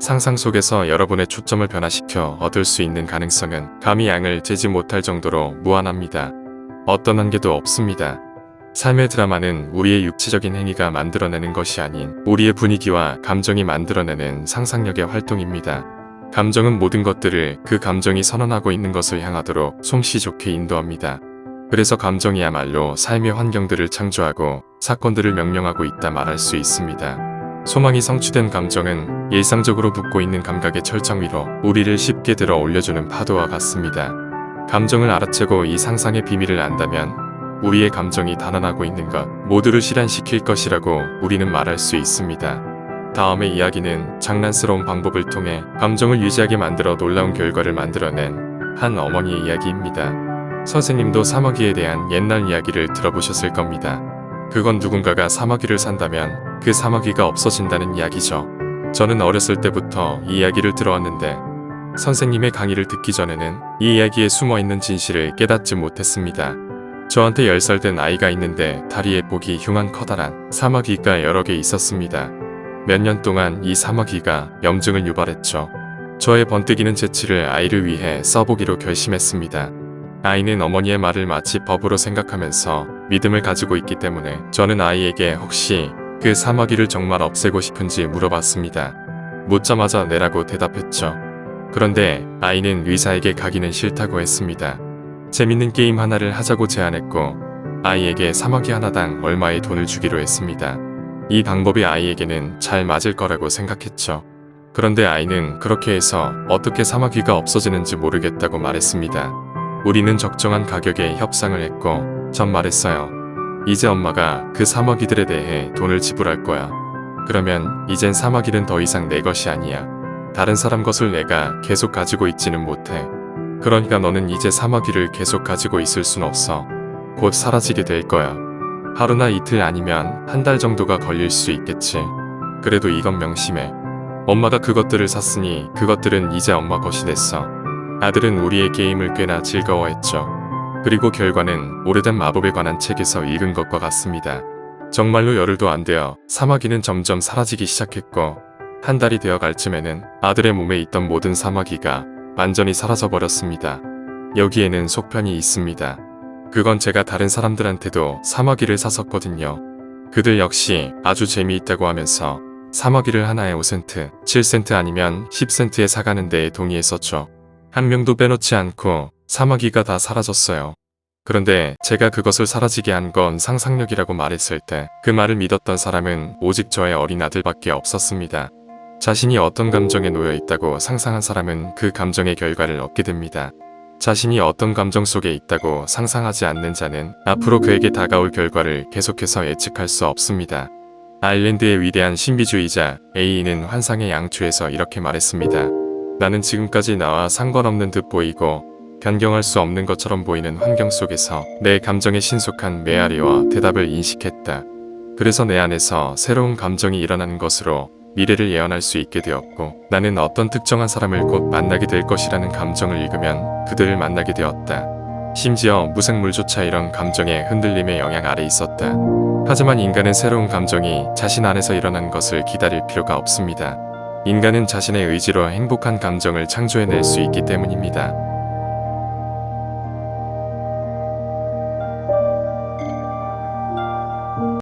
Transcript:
상상 속에서 여러분의 초점을 변화시켜 얻을 수 있는 가능성은 감히 양을 재지 못할 정도로 무한합니다. 어떤 한계도 없습니다. 삶의 드라마는 우리의 육체적인 행위가 만들어내는 것이 아닌 우리의 분위기와 감정이 만들어내는 상상력의 활동입니다. 감정은 모든 것들을 그 감정이 선언하고 있는 것을 향하도록 솜씨 좋게 인도합니다. 그래서 감정이야말로 삶의 환경들을 창조하고 사건들을 명령하고 있다 말할 수 있습니다. 소망이 성취된 감정은 일상적으로 붙고 있는 감각의 철장 위로 우리를 쉽게 들어 올려주는 파도와 같습니다. 감정을 알아채고 이 상상의 비밀을 안다면 우리의 감정이 단언하고 있는 것 모두를 실현시킬 것이라고 우리는 말할 수 있습니다. 다음의 이야기는 장난스러운 방법을 통해 감정을 유지하게 만들어 놀라운 결과를 만들어낸 한 어머니의 이야기입니다. 선생님도 사마귀에 대한 옛날 이야기를 들어보셨을 겁니다. 그건 누군가가 사마귀를 산다면 그 사마귀가 없어진다는 이야기죠. 저는 어렸을 때부터 이 이야기를 들어왔는데 선생님의 강의를 듣기 전에는 이 이야기에 숨어있는 진실을 깨닫지 못했습니다. 저한테 10살 된 아이가 있는데 다리에 복이 흉한 커다란 사마귀가 여러 개 있었습니다. 몇 년 동안 이 사마귀가 염증을 유발했죠. 저의 번뜩이는 재치를 아이를 위해 써보기로 결심했습니다. 아이는 어머니의 말을 마치 법으로 생각하면서 믿음을 가지고 있기 때문에 저는 아이에게 혹시 그 사마귀를 정말 없애고 싶은지 물어봤습니다. 묻자마자 네라고 대답했죠. 그런데 아이는 의사에게 가기는 싫다고 했습니다. 재밌는 게임 하나를 하자고 제안했고 아이에게 사마귀 하나당 얼마의 돈을 주기로 했습니다. 이 방법이 아이에게는 잘 맞을 거라고 생각했죠. 그런데 아이는 그렇게 해서 어떻게 사마귀가 없어지는지 모르겠다고 말했습니다. 우리는 적정한 가격에 협상을 했고 전 말했어요. 이제 엄마가 그 사마귀들에 대해 돈을 지불할 거야. 그러면 이젠 사마귀는 더 이상 내 것이 아니야. 다른 사람 것을 내가 계속 가지고 있지는 못해. 그러니까 너는 이제 사마귀를 계속 가지고 있을 순 없어. 곧 사라지게 될 거야. 하루나 이틀 아니면 한 달 정도가 걸릴 수 있겠지. 그래도 이건 명심해. 엄마가 그것들을 샀으니 그것들은 이제 엄마 것이 됐어. 아들은 우리의 게임을 꽤나 즐거워했죠. 그리고 결과는 오래된 마법에 관한 책에서 읽은 것과 같습니다. 정말로 열흘도 안 되어 사마귀는 점점 사라지기 시작했고 한 달이 되어 갈 쯤에는 아들의 몸에 있던 모든 사마귀가 완전히 사라져버렸습니다. 여기에는 속편이 있습니다. 그건 제가 다른 사람들한테도 사마귀를 샀었거든요. 그들 역시 아주 재미있다고 하면서 사마귀를 하나에 5센트, 7센트 아니면 10센트에 사가는 데에 동의했었죠. 한 명도 빼놓지 않고 사마귀가 다 사라졌어요. 그런데 제가 그것을 사라지게 한 건 상상력이라고 말했을 때 그 말을 믿었던 사람은 오직 저의 어린 아들밖에 없었습니다. 자신이 어떤 감정에 놓여 있다고 상상한 사람은 그 감정의 결과를 얻게 됩니다. 자신이 어떤 감정 속에 있다고 상상하지 않는 자는 앞으로 그에게 다가올 결과를 계속해서 예측할 수 없습니다. 아일랜드의 위대한 신비주의자 A는 환상의 양초에서 이렇게 말했습니다. 나는 지금까지 나와 상관없는 듯 보이고 변경할 수 없는 것처럼 보이는 환경 속에서 내 감정의 신속한 메아리와 대답을 인식했다. 그래서 내 안에서 새로운 감정이 일어나는 것으로 미래를 예언할 수 있게 되었고 나는 어떤 특정한 사람을 곧 만나게 될 것이라는 감정을 읽으면 그들을 만나게 되었다. 심지어 무생물조차 이런 감정의 흔들림의 영향 아래 있었다. 하지만 인간은 새로운 감정이 자신 안에서 일어나는 것을 기다릴 필요가 없습니다. 인간은 자신의 의지로 행복한 감정을 창조해낼 수 있기 때문입니다.